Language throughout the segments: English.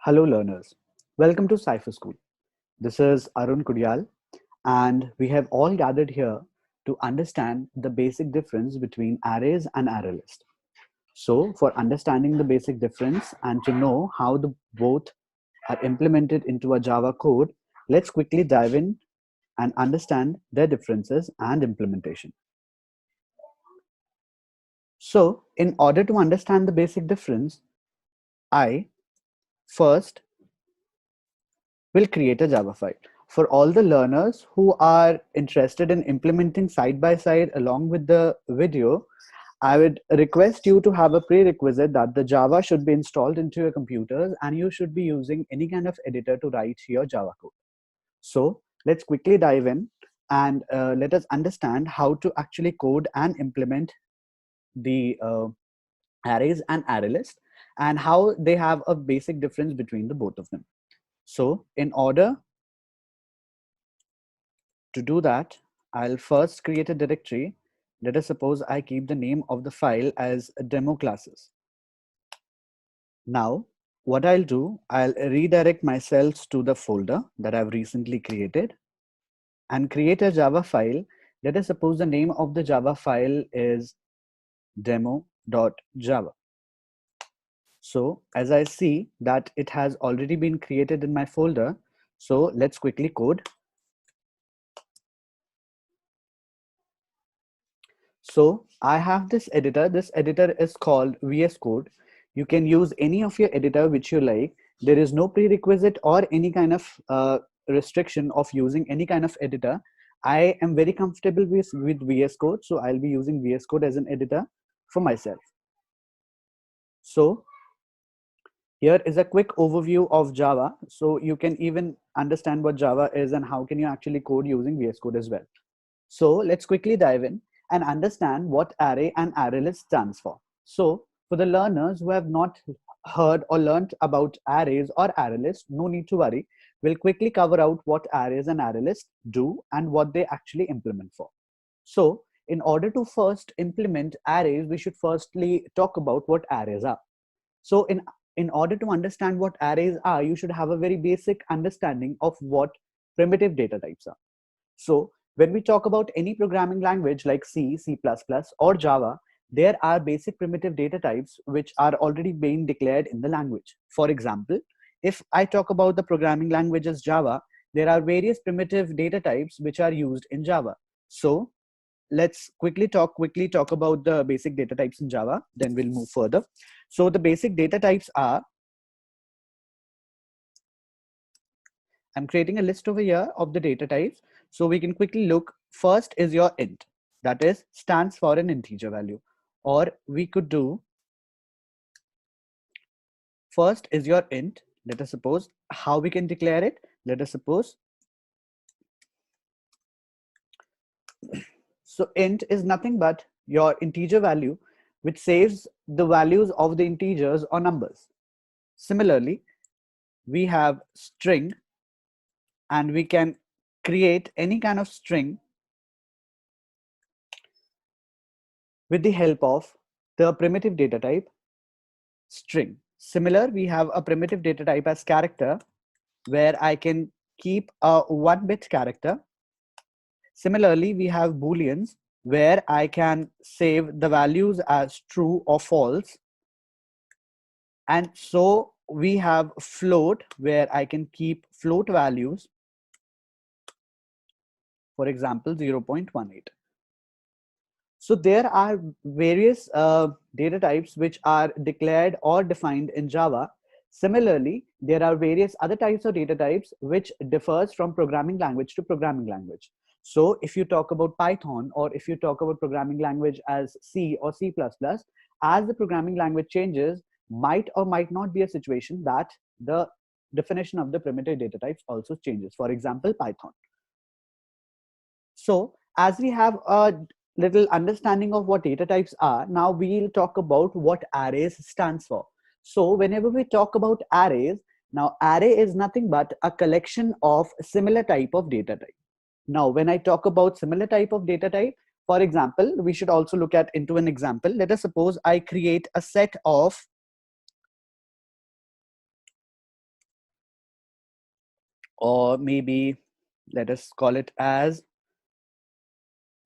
Hello, learners. Welcome to Cypher School. This is Arun Kudyal, and we have all gathered here to understand the basic difference between arrays and array list. So, for understanding the basic difference and to know how the both are implemented into a Java code, let's quickly dive in and understand their differences and implementation. So, in order to understand the basic difference, I first will create a Java file. For all the learners who are interested in implementing side by side along with the video, I would request you to have a prerequisite that the Java should be installed into your computers and you should be using any kind of editor to write your Java code. So let's quickly dive in and let us understand how to actually code and implement the arrays and array list and how they have a basic difference between the both of them. So in order to do that, I'll first create a directory. Let us suppose I keep the name of the file as demo classes. Now, what I'll do, I'll redirect myself to the folder that I've recently created and create a Java file. Let us suppose the name of the Java file is demo.java. So as I see that it has already been created in my folder, so let's quickly code. So I have this editor. This editor is called VS Code. You can use any of your editor which you like. There is no prerequisite or any kind of restriction of using any kind of editor. I am very comfortable with VS Code, so I'll be using VS Code as an editor for myself. So here is a quick overview of Java. So you can even understand what Java is and how can you actually code using VS Code as well. So let's quickly dive in and understand what array and array list stands for. So for the learners who have not heard or learned about arrays or array lists, no need to worry. We'll quickly cover out what arrays and array lists do and what they actually implement for. So in order to first implement arrays, we should firstly talk about what arrays are. So in order to understand what arrays are, you should have a very basic understanding of what primitive data types are. So when we talk about any programming language like C, C++, or Java, there are basic primitive data types which are already being declared in the language. For example, if I talk about the programming languages Java, there are various primitive data types which are used in Java. So let's quickly talk about the basic data types in Java, then we'll move further. So the basic data types are, I'm creating a list over here of the data types. So we can quickly look. First is your int, that is stands for an integer value. Or we could do, first is your int. Let us suppose how we can declare it. Let us suppose, so int is nothing but your integer value, which saves the values of the integers or numbers. Similarly, we have string, and we can create any kind of string with the help of the primitive data type string. Similar, we have a primitive data type as character, where I can keep a 1-bit character. Similarly, we have booleans, where I can save the values as true or false. And so we have float, where I can keep float values, for example 0.18. So there are various data types which are declared or defined in Java. Similarly, there are various other types of data types which differs from programming language to programming language. So if you talk about Python, or if you talk about programming language as C or C++, as the programming language changes, might or might not be a situation that the definition of the primitive data types also changes. For example, Python. So as we have a little understanding of what data types are, now we'll talk about what arrays stands for. So whenever we talk about arrays, now array is nothing but a collection of similar type of data type. Now when I talk about similar type of data type, for example, we should also look at into an example. Let us suppose I create a set of or maybe let us call it as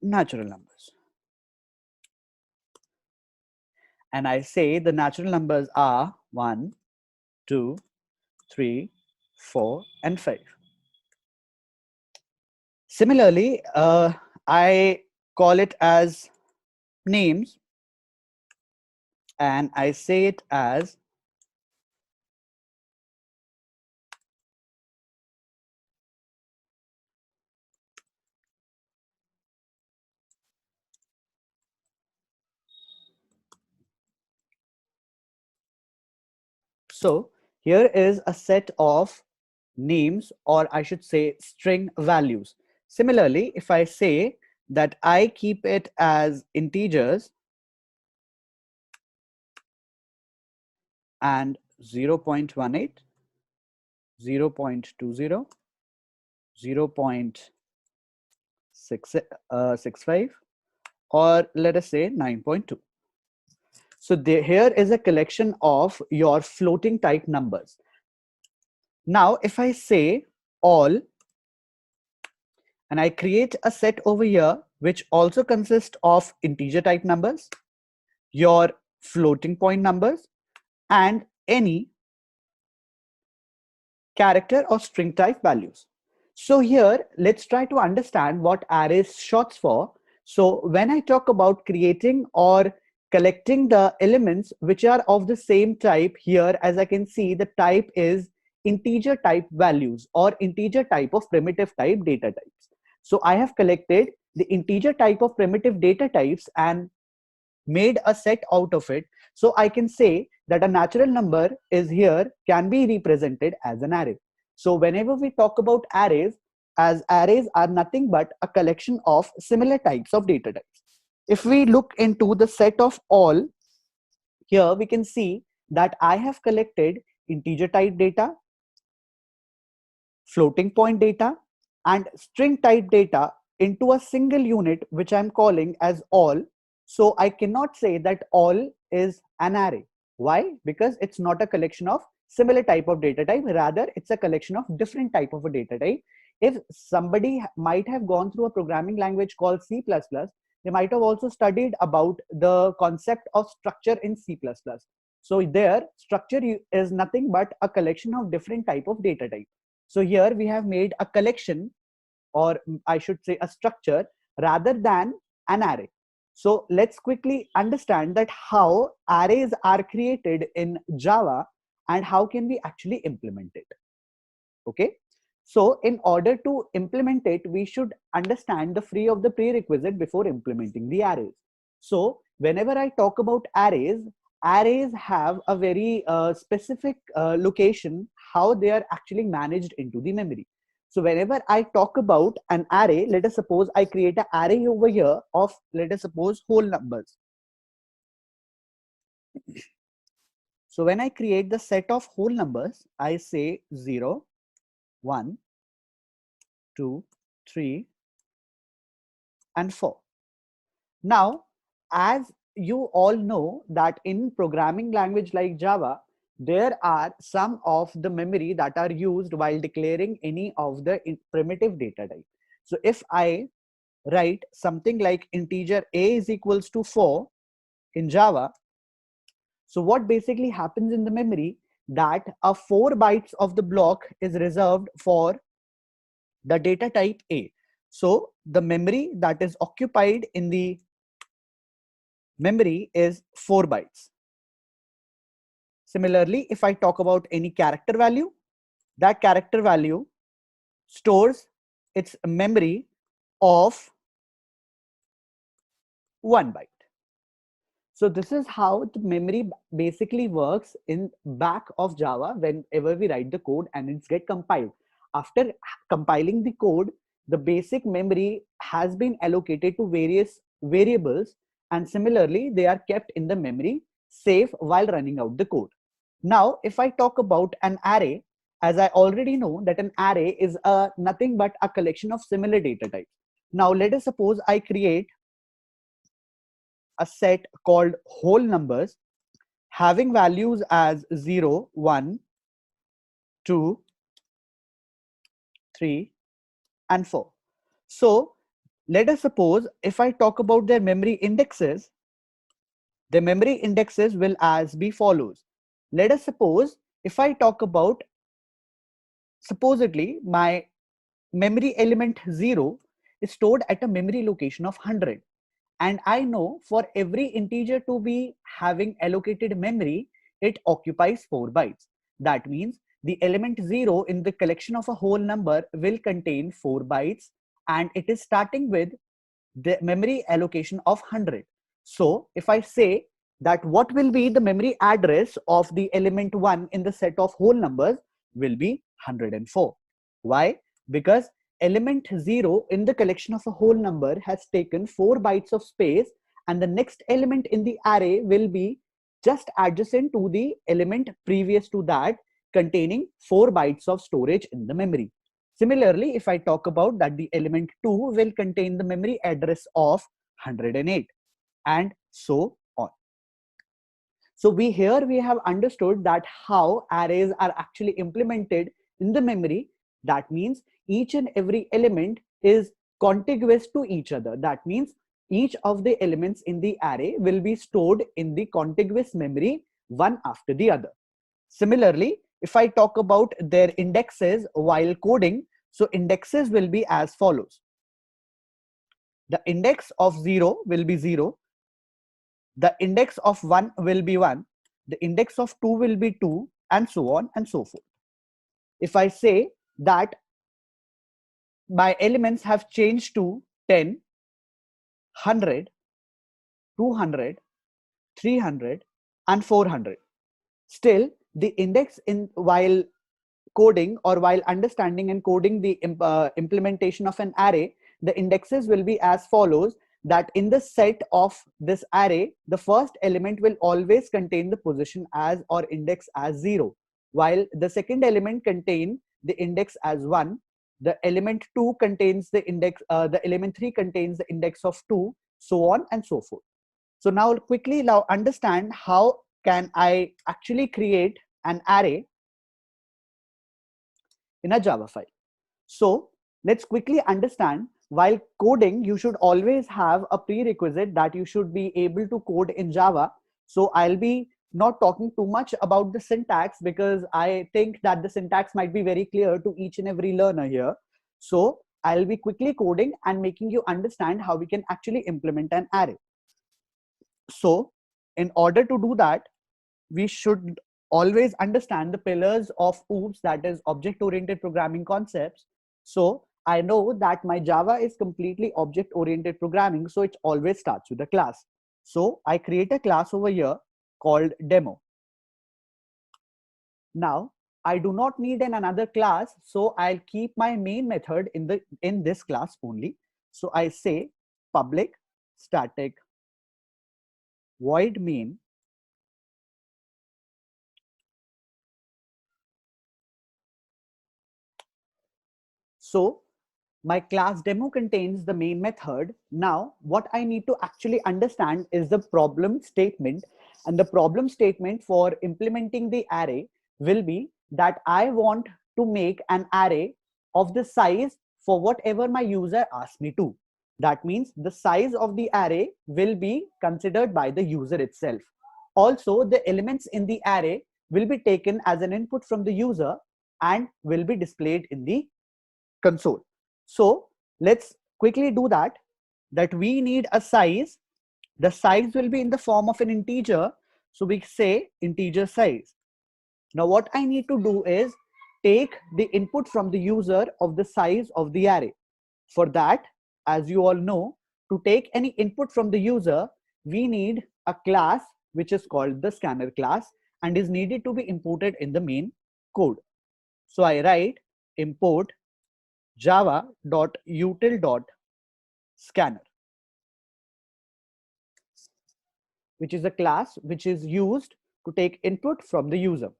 natural numbers. And I say the natural numbers are 1, 2, 3, 4, and 5. Similarly, I call it as names, and I say it as so here is a set of names, or I should say string values. Similarly, if I say that I keep it as integers and 0.18, 0.20, 0.65, or let us say 9.2. So here is a collection of your floating type numbers. Now, if I say all, and I create a set over here, which also consists of integer type numbers, your floating point numbers, and any character or string type values. So here, let's try to understand what arrays shorts for. So when I talk about creating or collecting the elements which are of the same type, here as I can see, the type is integer type values or integer type of primitive type data types. So I have collected the integer type of primitive data types and made a set out of it. So I can say that a natural number is here can be represented as an array. So whenever we talk about arrays, as arrays are nothing but a collection of similar types of data types. If we look into the set of all, here we can see that I have collected integer type data, floating point data, and string type data into a single unit, which I'm calling as all. So I cannot say that all is an array. Why? Because it's not a collection of similar type of data type, rather it's a collection of different type of a data type. If somebody might have gone through a programming language called C++, they might have also studied about the concept of structure in C++. So there, structure is nothing but a collection of different type of data type. So here we have made a collection, or I should say a structure, rather than an array. So let's quickly understand that how arrays are created in Java and how can we actually implement it. Okay. So in order to implement it, we should understand the free of the prerequisite before implementing the arrays. So whenever I talk about arrays, arrays have a very specific location, how they are actually managed into the memory. So whenever I talk about an array, let us suppose I create an array over here of, let us suppose, whole numbers. So when I create the set of whole numbers, I say 0, 1, 2, 3, and 4. Now, as you all know that in programming language like Java, there are some of the memory that are used while declaring any of the primitive data type. So if I write something like integer a is equals to 4 in Java, so what basically happens in the memory, that a 4 bytes of the block is reserved for the data type A. So the memory that is occupied in the memory is 4 bytes. Similarly, if I talk about any character value, that character value stores its memory of 1 byte. So this is how the memory basically works in back of Java whenever we write the code and it's get compiled. After compiling the code, the basic memory has been allocated to various variables, and similarly they are kept in the memory safe while running out the code. Now, if I talk about an array, as I already know that an array is nothing but a collection of similar data types. Now, let us suppose I create a set called whole numbers having values as 0, 1, 2, 3, and 4. So let us suppose if I talk about their memory indexes, the memory indexes will as be follows. Let us suppose if I talk about, supposedly my memory element 0 is stored at a memory location of 100. And I know for every integer to be having allocated memory, it occupies 4 bytes. That means the element 0 in the collection of a whole number will contain 4 bytes, and it is starting with the memory allocation of 100. So if I say that what will be the memory address of the element 1 in the set of whole numbers will be 104. Why? Because element 0 in the collection of a whole number has taken 4 bytes of space, and the next element in the array will be just adjacent to the element previous to that, containing 4 bytes of storage in the memory. Similarly, if I talk about that the element 2 will contain the memory address of 108, and so on. So we have understood that how arrays are actually implemented in the memory. That means each and every element is contiguous to each other. That means each of the elements in the array will be stored in the contiguous memory one after the other. Similarly, if I talk about their indexes while coding, so indexes will be as follows. The index of 0 will be 0. The index of 1 will be 1. The index of 2 will be 2, and so on and so forth. If I say that my elements have changed to 10, 100, 200, 300, and 400, still the index in while coding or while understanding and coding the implementation of an array, the indexes will be as follows, that in the set of this array, the first element will always contain the position as or index as 0, while the second element contain the index as 1, the element 2 contains the index, the element 3 contains the index of 2, so on and so forth. So now quickly now understand how can I actually create an array in a Java file. So let's quickly understand, while coding, you should always have a prerequisite that you should be able to code in Java. So I'll be not talking too much about the syntax because I think that the syntax might be very clear to each and every learner here. So I'll be quickly coding and making you understand how we can actually implement an array. So in order to do that, we should always understand the pillars of OOPS, that is object-oriented programming concepts. So I know that my Java is completely object-oriented programming, so it always starts with a class. So I create a class over here called demo. Now I do not need another class, so I'll keep my main method in this class only. So I say public static void main So my class demo contains the main method. Now, what I need to actually understand is the problem statement. And the problem statement for implementing the array will be that I want to make an array of the size for whatever my user asks me to. That means the size of the array will be considered by the user itself. Also, the elements in the array will be taken as an input from the user and will be displayed in the console. So let's quickly do that. That we need a size. The size will be in the form of an integer. So we say integer size. Now what I need to do is take the input from the user of the size of the array. For that, as you all know, to take any input from the user, we need a class which is called the scanner class and is needed to be imported in the main code. So I write import java.util.scanner, which is a class which is used to take input from the user.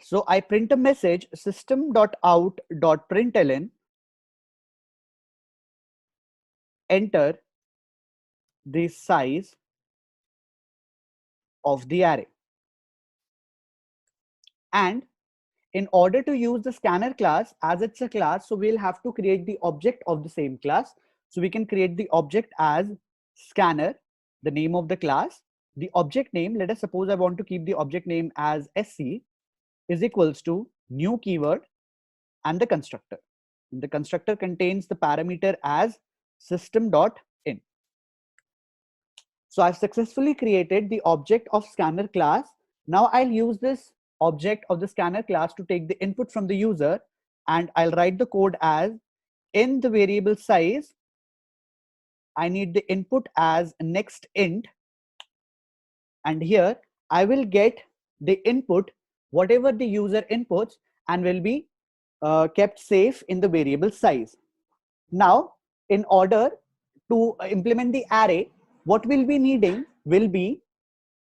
So I print a message system.out.println, enter the size of the array. And in order to use the scanner class, as it's a class, so we'll have to create the object of the same class. So we can create the object as scanner, the name of the class, the object name. Let us suppose I want to keep the object name as SC is equals to new keyword and the constructor. And the constructor contains the parameter as system.in. So I've successfully created the object of scanner class. Now I'll use this object of the scanner class to take the input from the user, and I'll write the code as in the variable size, I need the input as next int, and here I will get the input whatever the user inputs and will be kept safe in the variable size. Now in order to implement the array, what we'll be needing will be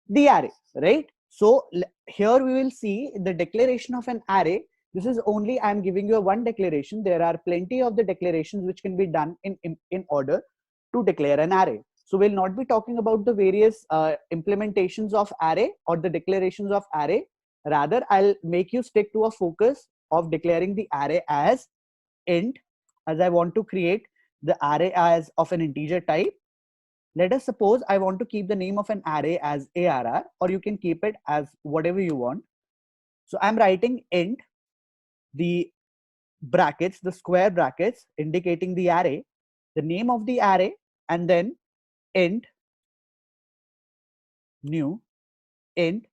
the array, right? So here we will see the declaration of an array. This is only I'm giving you a one declaration. There are plenty of the declarations which can be done in order to declare an array. So we'll not be talking about the various implementations of array or the declarations of array. Rather, I'll make you stick to a focus of declaring the array as int, as I want to create the array as of an integer type. Let us suppose I want to keep the name of an array as ARR, or you can keep it as whatever you want. So I'm writing int, the brackets, the square brackets indicating the array, the name of the array, and then int new int,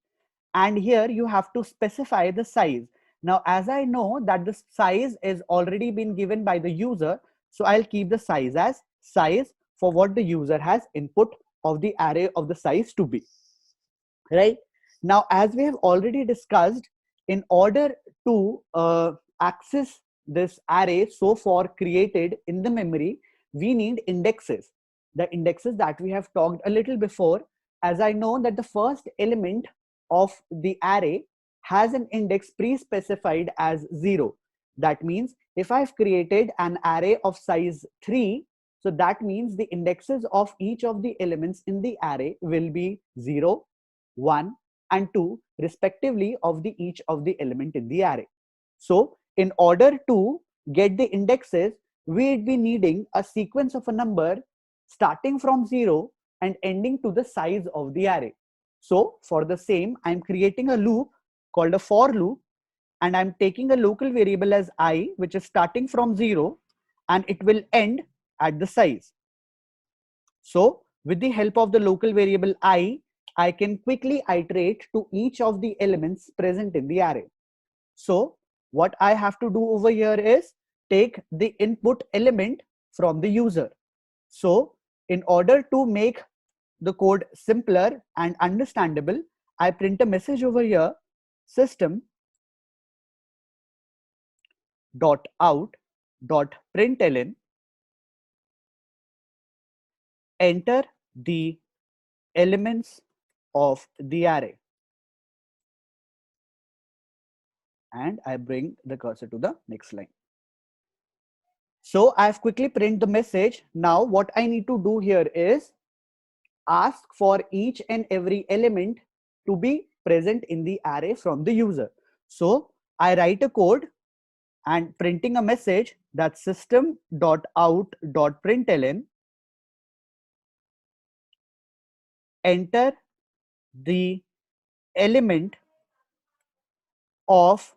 and here you have to specify the size. Now as I know that the size is already been given by the user, so I'll keep the size as size for what the user has input of the array of the size to be, right? Now as we have already discussed, in order to access this array so far created in the memory, we need indexes, the indexes that we have talked a little before. As I know that the first element of the array has an index pre-specified as 0. That means if I've created an array of size 3, so that means the indexes of each of the elements in the array will be 0, 1, and 2 respectively of the each of the element in the array. So in order to get the indexes, we'd be needing a sequence of a number starting from 0 and ending to the size of the array. So for the same, I'm creating a loop called a for loop, and I'm taking a local variable as I, which is starting from 0, and it will end at the size. So with the help of the local variable I can quickly iterate to each of the elements present in the array. So what I have to do over here is take the input element from the user. So in order to make the code simpler and understandable, I print a message over here, system dot out dot println, enter the elements of the array, and I bring the cursor to the next line. So I've quickly print the message. Now what I need to do here is ask for each and every element to be present in the array from the user. So I write a code and printing a message that system.out.println, enter the element of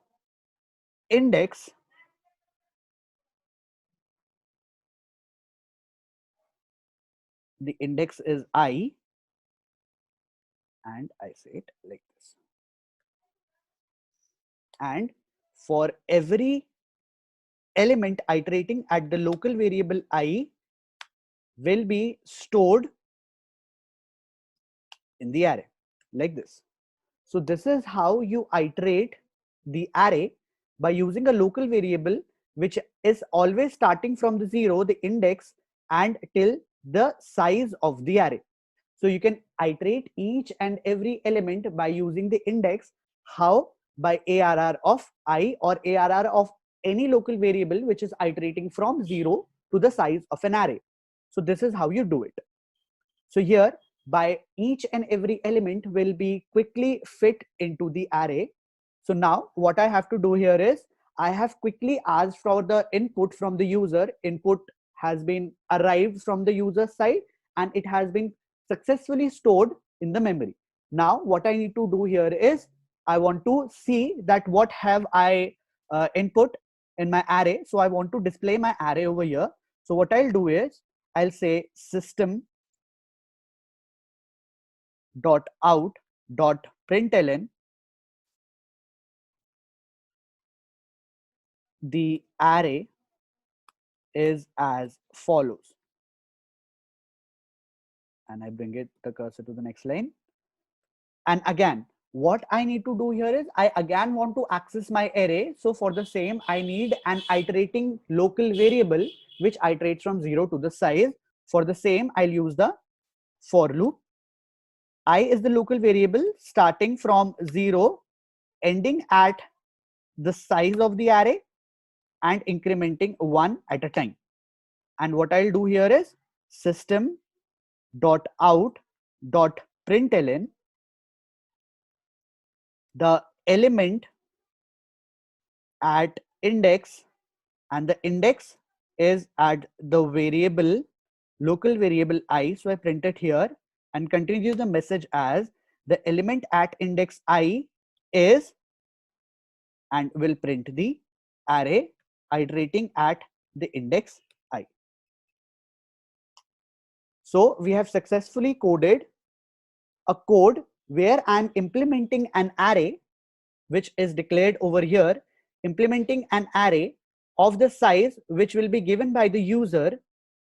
index the index is I, and I say it like this. And for every element iterating at the local variable I will be stored in the array like this. So this is how you iterate the array by using a local variable which is always starting from the 0, the index, and till the size of the array. So you can iterate each and every element by using the index. How? By ARR of I or ARR of any local variable which is iterating from 0 to the size of an array. So this is how you do it. So here, by each and every element will be quickly fit into the array. So now what I have to do here is I have quickly asked for the input from the user. Input has been arrived from the user side and it has been successfully stored in the memory. Now what I need to do here is I want to see that what have I input in my array. So I want to display my array over here. So what I'll do is I'll say system dot out dot println the array is as follows, and I bring it the cursor to the next line. And again, what I need to do here is I again want to access my array. So for the same, I need an iterating local variable which iterates from 0 to the size. For the same, I'll use the for loop. I is the local variable starting from 0, ending at the size of the array and incrementing 1 at a time. And what I'll do here is system dot out dot println the element at index, and the index is at the variable local variable I. So I print it here and continue the message as the element at index I is, and will print the array iterating at the index I. So we have successfully coded a code where I'm implementing an array which is declared over here, implementing an array of the size which will be given by the user,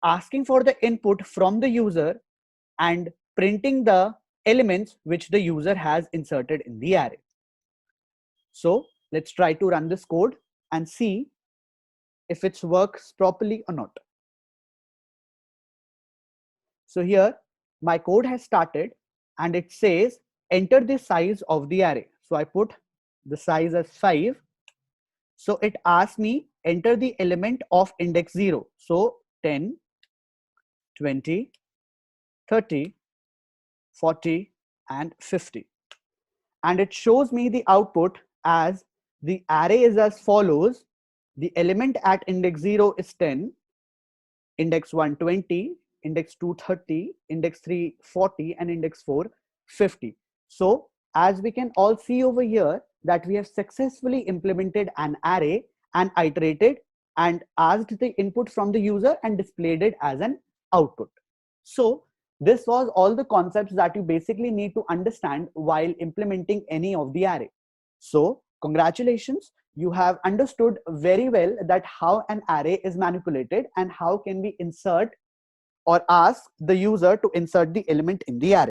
asking for the input from the user and printing the elements which the user has inserted in the array. So let's try to run this code and see if it works properly or not. So here my code has started and it says enter the size of the array. So I put the size as 5. So it asks me enter the element of index 0. So 10, 20, 30, 40 and 50. And it shows me the output as the array is as follows. The element at index 0 is 10, index 1 20, index 2 30, index 3 40 and index 4 50. So as we can all see over here that we have successfully implemented an array and iterated and asked the input from the user and displayed it as an output. So this was all the concepts that you basically need to understand while implementing any of the array. So congratulations, you have understood very well that how an array is manipulated and how can we insert or ask the user to insert the element in the array.